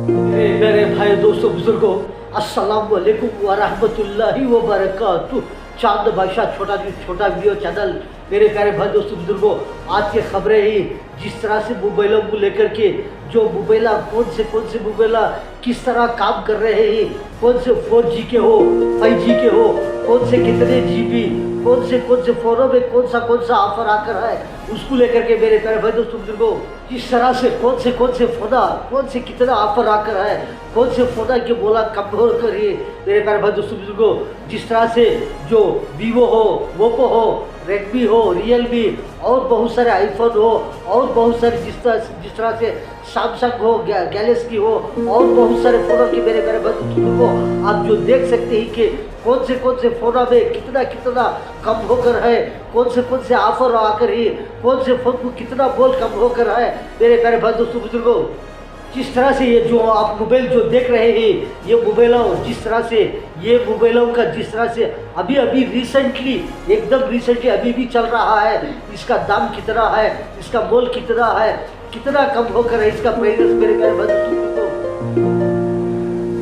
मेरे भाई दोस्तों बुजुर्गों, अस्सलाम वालेकुम व रहमतुल्लाहि व बरकातुहू। चांद बादशाह छोटा वीडियो चैनल। मेरे प्यारे भाई दोस्तों बुजुर्गों, आज की खबरें ही जिस तरह से मोबाइलों को लेकर के जो मोबाइला कौन से मोबाइला किस तरह काम कर रहे हैं, कौन से 4G के हो 5G के हो, कौन से कितने GB, कौन से फ़ोनों में कौन सा ऑफर आकर है, उसको लेकर के मेरे प्यारे भाई दोस्तों बुजुर्गों, किस तरह से कौन से फ़ोना कौन से कितना ऑफर आकर है, कौन से फ़ोना के बोला कम हो कर ही मेरे प्यारे भाई दोस्तों बुजुर्गों, जिस तरह से जो वीवो हो, ओप्पो हो, रेडमी हो, रियलमी और बहुत सारे आईफोन हो और बहुत सारे जिस तरह से सैमसंग हो, गैलेक्सी हो और बहुत सारे फ़ोनों की मेरे भाई दोस्तों बुजुर्गों, आप जो देख सकते हैं कि कौन से फ़ोन में कितना कम होकर है, कौन से ऑफर आकर ही कौन से फ़ोन को कितना बोल कम होकर है मेरे प्यारे भाई दोस्तों बुजुर्गों। जिस तरह से ये जो आप मोबाइल जो देख रहे हैं, ये मोबाइलों जिस तरह से ये मोबाइलों का जिस तरह से अभी रिसेंटली एकदम रिसेंटली अभी भी चल रहा है, इसका दाम कितना है, इसका मोल कितना है, कितना कम होकर है इसका प्राइस मेरे प्यारे भाई दोस्तों।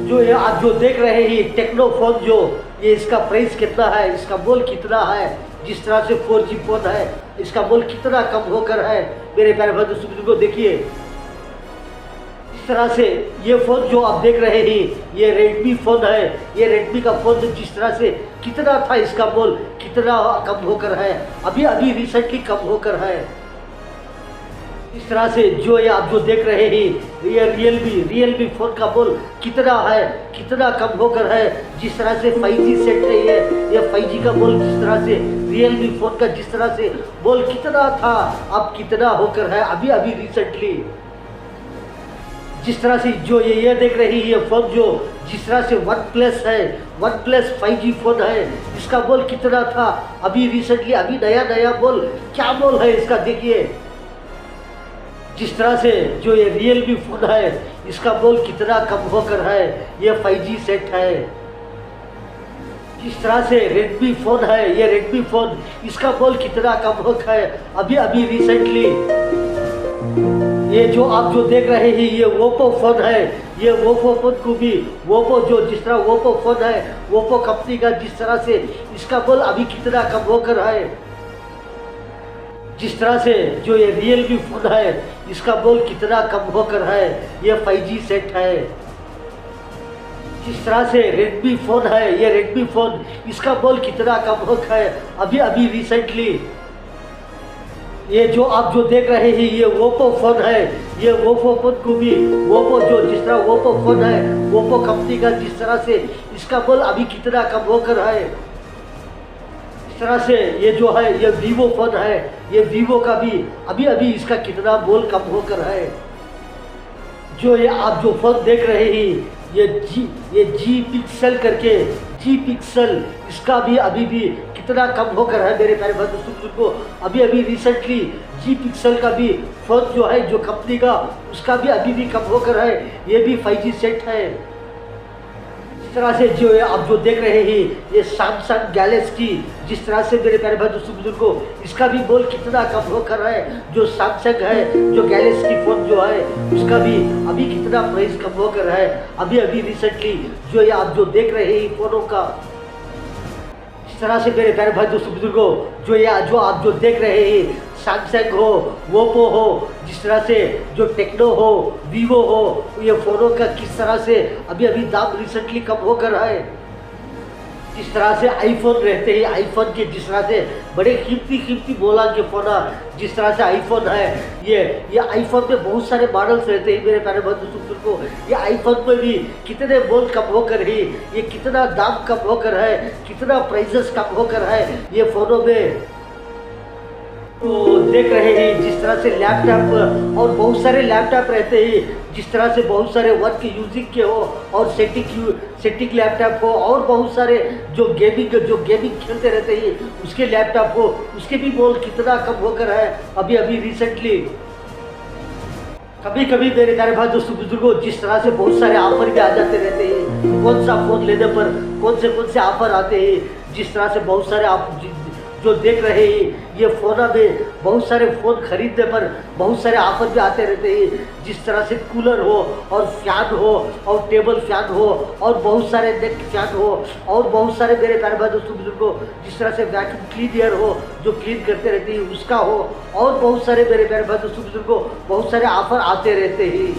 जो ये आप जो देख रहे हैं टेक्नो फोन, जो ये इसका प्राइस कितना है, इसका मोल कितना है, जिस तरह से 4G फोन है, इसका मोल कितना कम होकर है मेरे प्यारे भाई दोस्तों। देखिए इस तरह से ये फ़ोन जो आप देख रहे हैं ये रेडमी फ़ोन है, ये रेडमी का फ़ोन जिस तरह से कितना था, इसका मोल कितना कम होकर है, अभी रिसेंटली कम होकर है। इस तरह से जो ये आप जो देख रहे हैं ये रियलमी फ़ोन का मोल कितना है, कितना कम होकर है, जिस तरह से 5G सेट है ये 5G का मोल जिस तरह से रियलमी फ़ोन का जिस तरह से मोल कितना था अब कितना होकर है अभी रिसेंटली। जिस तरह से जो ये देख रही है ये फ़ोन जो जिस तरह से वन प्लस 5G फ़ोन है, इसका मोल कितना था अभी रिसेंटली, अभी नया मोल क्या मोल है इसका देखिए। जिस तरह से जो ये रियलमी फ़ोन है इसका मोल कितना कम होकर है, ये 5G सेट है। जिस तरह से रेडमी फ़ोन है, ये रेडमी फ़ोन इसका मोल कितना कम होकर है अभी रिसेंटली। ये जो आप जो देख रहे हैं ये ओप्पो फ़ोन है, ये ओप्पो फ़ोन को भी ओप्पो जो जिस तरह ओप्पो फ़ोन है, ओप्पो कंपनी का जिस तरह से इसका मोल अभी कितना कम होकर है। जिस तरह से जो ये रियलमी फ़ोन है इसका मोल कितना कम होकर है, ये 5G सेट है। जिस तरह से रेडमी फ़ोन है, ये रेडमी फ़ोन इसका मोल कितना कम होकर है अभी रिसेंटली। ये जो आप जो देख रहे हैं ये ओप्पो फ़ोन है, ये ओप्पो फ़ोन को भी ओप्पो जो जिस तरह ओप्पो फ़ोन है, ओप्पो कंपनी का जिस तरह से इसका मोल अभी कितना कम होकर है। इस तरह से ये जो है ये वीवो फ़ोन है, ये वीवो का भी अभी इसका कितना मोल कम होकर है। जो ये आप जो फ़ोन देख रहे हैं ये जी पिक्सल करके जी पिक्सल, इसका भी अभी कितना कम होकर है मेरे प्यारे भाई दोस्तों को। अभी रिसेंटली जी पिक्सल का भी फ़ोन जो है जो कंपनी का उसका भी अभी कम होकर है, ये भी 5G सेट है। इस तरह से जो है आप जो देख रहे हैं ये सैमसंग गैलेक्सी, जिस तरह से मेरे प्यारे भाई दोस्तों बुजुर्गों इसका भी मोल कितना कम होकर है, जो सैमसंग है जो गैलेक्सी फ़ोन जो है उसका भी अभी कितना प्राइस कम होकर है अभी रिसेंटली। जो ये आप जो देख रहे हैं फ़ोनों का इस तरह से मेरे प्यारे भाई दोस्तों बुजुर्गों, जो ये जो आप जो देख रहे हैं सैमसंग हो, ओप्पो हो, जिस तरह से जो टेक्नो हो, वीवो हो, ये फ़ोनों का किस तरह से अभी दाम रिसेंटली कम होकर है। जिस तरह से आईफोन रहते हैं, आईफोन के जिस तरह से बड़े कीमती बोला के फ़ोन, जिस तरह से आईफोन है ये आईफोन में बहुत सारे मॉडल्स रहते हैं मेरे प्यारे दोस्तों को। ये आईफोन में भी कितने मोल कम होकर है, ये कितना दाम कम होकर है, कितना प्राइसेस कम होकर है ये फ़ोनों में। तो देख रहे हैं जिस तरह से लैपटॉप और बहुत सारे लैपटॉप रहते हैं, जिस तरह से बहुत सारे वर्क यूजिंग के हो और सेटिंग लैपटॉप हो और बहुत सारे जो गेमिंग खेलते रहते हैं उसके लैपटॉप हो, उसके भी मोल कितना कम होकर है अभी रिसेंटली। कभी मेरे प्यारे भाई दोस्तों बुजुर्गों, जिस तरह से बहुत सारे ऑफर भी आ जाते रहते हैं, कौन सा फ़ोन लेने पर कौन से ऑफर आते हैं, जिस तरह से बहुत सारे जो देख रहे हैं ये फ़ोन में बहुत सारे फ़ोन खरीदने पर बहुत सारे ऑफर भी आते रहते हैं। जिस तरह से कूलर हो और फैन हो और टेबल फैन हो और बहुत सारे नेक फैन हो और बहुत सारे मेरे प्यारे भाई दोस्तों बुजुर्गों जिस तरह से वैक्यूम क्लीनर हो जो क्लीन करते रहते हैं उसका हो और बहुत सारे मेरे प्यारे भाई दोस्तों बुजुर्गों बहुत सारे ऑफर आते रहते हैं।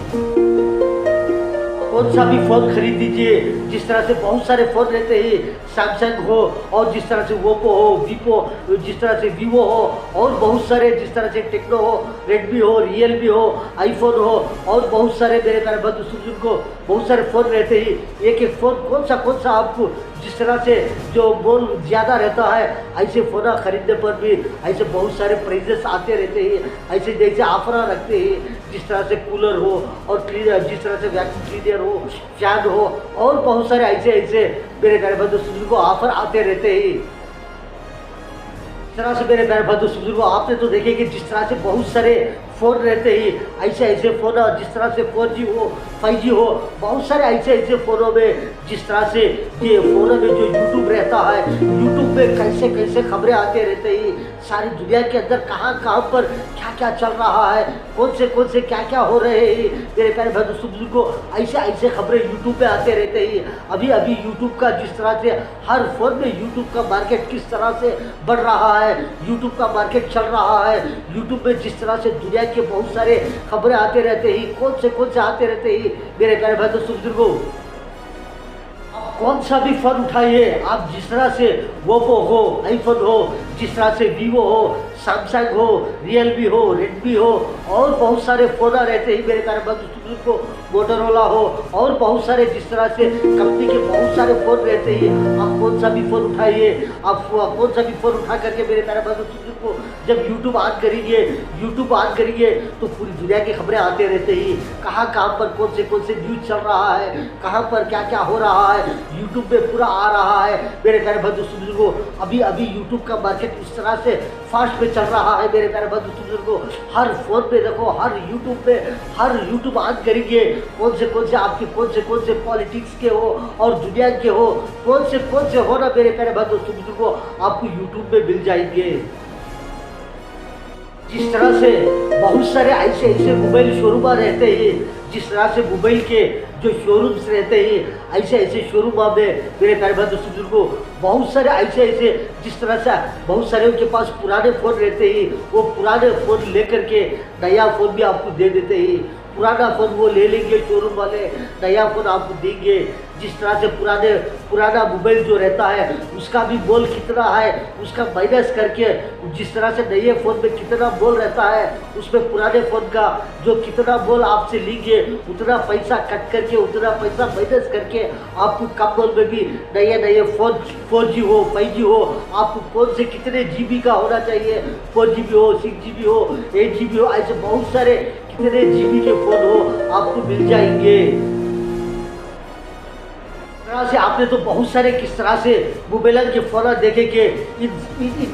कौन सा भी फ़ोन खरीद लीजिए। जिस तरह से बहुत सारे फ़ोन रहते हैं सैमसंग हो और जिस तरह से ओप्पो हो वीपो जिस तरह से वीवो हो और बहुत सारे जिस तरह से टेक्नो हो रेडमी हो रियलमी हो आईफोन हो और बहुत सारे मेरे प्यारे बंधु सुजुन को बहुत सारे फ़ोन रहते हैं। एक एक फ़ोन कौन सा आपको जिस तरह से जो मोल ज़्यादा रहता है ऐसे फ़ोन खरीदने पर भी ऐसे बहुत सारे प्राइजेस आते रहते हैं। ऐसे जैसे ऑफर रखते हैं जिस तरह से कूलर हो और क्लीनर जिस तरह से वैक्यूम क्लीनर हो फैन हो और बहुत सारे ऐसे मेरे प्यारे बंधु सुजुन को ऑफर आते रहते हैं। इस तरह से मेरे प्यारे बंधु सुजुन को आपने तो देखे कि जिस तरह से बहुत सारे फ़ोन रहते ही ऐसे फ़ोन जिस तरह से 4G हो 5G हो बहुत सारे ऐसे फ़ोनों में जिस तरह से ये फ़ोनों में जो यूट्यूब रहता है यूट्यूब पे कैसे खबरें आते रहते ही सारी दुनिया के अंदर कहाँ पर क्या चल रहा है कौन से क्या हो रहे हैं मेरे प्यारे भाई दोस्तों को ऐसे खबरें यूट्यूब पे आते रहते ही। अभी यूट्यूब का जिस तरह से हर फ़ोन में यूट्यूब का मार्केट किस तरह से बढ़ रहा है यूट्यूब का मार्केट चल रहा है यूट्यूब में जिस तरह से दुनिया के बहुत सारे खबरें आते रहते ही कौन से आते रहते ही मेरे प्यारे भाई दोस्तों बुजुर्गों आप कौन सा भी फ़ोन उठाइए आप जिस तरह से ओप्पो हो आईफोन हो जिस तरह से वीवो हो सैमसंग हो रियलमी हो रेडमी हो और बहुत सारे फ़ोन रहते ही मेरे प्यारे भाई दोस्तों को मोटोरोला हो और बहुत सारे जिस तरह से कंपनी के बहुत सारे फ़ोन रहते हैं। आप कौन सा भी फ़ोन उठाइए आप कौन सा भी फ़ोन उठा करके मेरे प्यारे भाई दोस्तों को जब यूट्यूब ऑन करेंगे तो पूरी दुनिया की खबरें आते रहते ही कहाँ पर कौन से न्यूज़ चल रहा है कहाँ पर क्या हो रहा है यूट्यूब पे पूरा आ रहा है मेरे प्यारे भाई दोस्तों को। अभी यूट्यूब का मार्केट इस तरह से फास्ट में चल रहा है मेरे प्यारे भाई दोस्तों को। हर फ़ोन पे देखो हर यूट्यूब ऑन करेंगे कौन से आपके कौन से पॉलिटिक्स के हो और दुनिया के हो कौन से हो ना मेरे प्यारे भाई दोस्तों को आपको यूट्यूब में मिल जाएंगे। जिस तरह से बहुत सारे ऐसे मोबाइल शोरूम रहते हैं जिस तरह से मोबाइल के जो शोरूम्स रहते हैं ऐसे शोरूम में मेरे प्यारे भाई दोस्तों को बहुत सारे ऐसे जिस तरह से बहुत सारे उनके पास पुराने फ़ोन रहते हैं वो पुराने फ़ोन लेकर के नया फ़ोन भी आपको दे देते हैं। पुराना फ़ोन वो ले लेंगे शोरूम वाले नया फ़ोन आपको देंगे। जिस तरह से पुराना मोबाइल जो रहता है उसका भी मोल कितना है उसका माइनस करके जिस तरह से नए फ़ोन में कितना मोल रहता है उसमें पुराने फ़ोन का जो कितना मोल आपसे लेंगे उतना पैसा कट करके उतना पैसा माइनस करके आपको कम मोल में भी नए फ़ोन 4G हो 5G हो आपको कौन से कितने GB का होना चाहिए 4GB हो 6GB हो 8GB हो ऐसे बहुत सारे कितने GB के फ़ोन हो आपको मिल जाएंगे। तरह से आपने तो बहुत सारे किस तरह से मोबाइल के फ़ोन देखे कि इन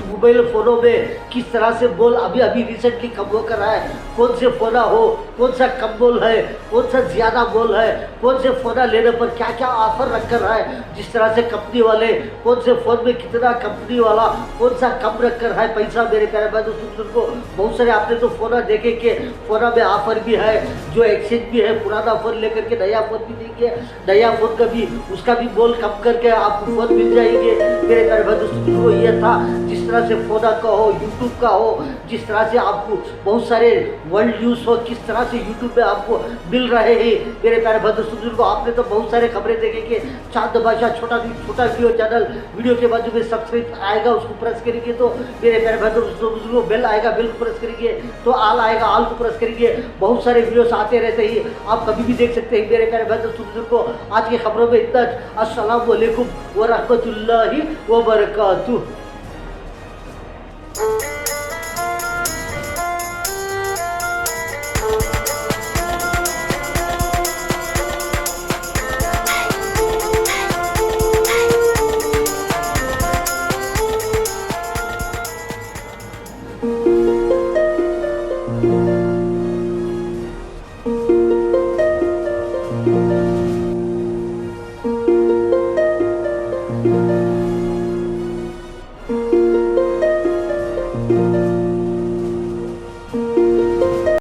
मोबाइल फ़ोनों में किस तरह से बोल अभी रिसेंटली कम हो कर रहा है कौन से फ़ोन हो कौन सा कम बोल है कौन सा ज़्यादा बोल है कौन से फ़ोन लेने पर क्या ऑफ़र रख कर रहा है जिस तरह से कंपनी वाले कौन से फ़ोन में कितना कंपनी वाला कौन सा कम रख कर है पैसा मेरे प्यारे भाई दोस्तों को। बहुत सारे आपने तो फ़ोन देखे कि फ़ोन में ऑफ़र भी है जो एक्सचेंज भी है पुराना फ़ोन लेकर के नया फ़ोन भी देंगे नया फ़ोन का भी उसका भी बोल कम करके आपको फ़ोन मिल जाएंगे मेरे प्यारे भाई दोस्तों को। ये था जिस तरह से फ़ोन का हो यूट्यूब का हो जिस तरह से आपको बहुत सारे वर्ल्ड न्यूज़ हो किस तरह से यूट्यूब पे आपको मिल रहे हैं मेरे प्यारे भाई दोस्तों को। आपने तो बहुत सारे खबरें देखे कि चांद बादशाह छोटा वीडियो चैनल वीडियो के बाजू में सब्सक्राइब आएगा उसको प्रेस करेंगे तो मेरे प्यारे भाई दोस्तों को बेल आएगा बेल को प्रेस करेंगे तो आल आएगा आल को प्रेस करेंगे बहुत सारे वीडियोस आते रहते ही आप कभी भी देख सकते हैं मेरे प्यारे भाई दोस्तों को। आज की खबरों में इतना। अस्सलाम वालेकुम व रहमतुल्लाहि व बरकातुहू।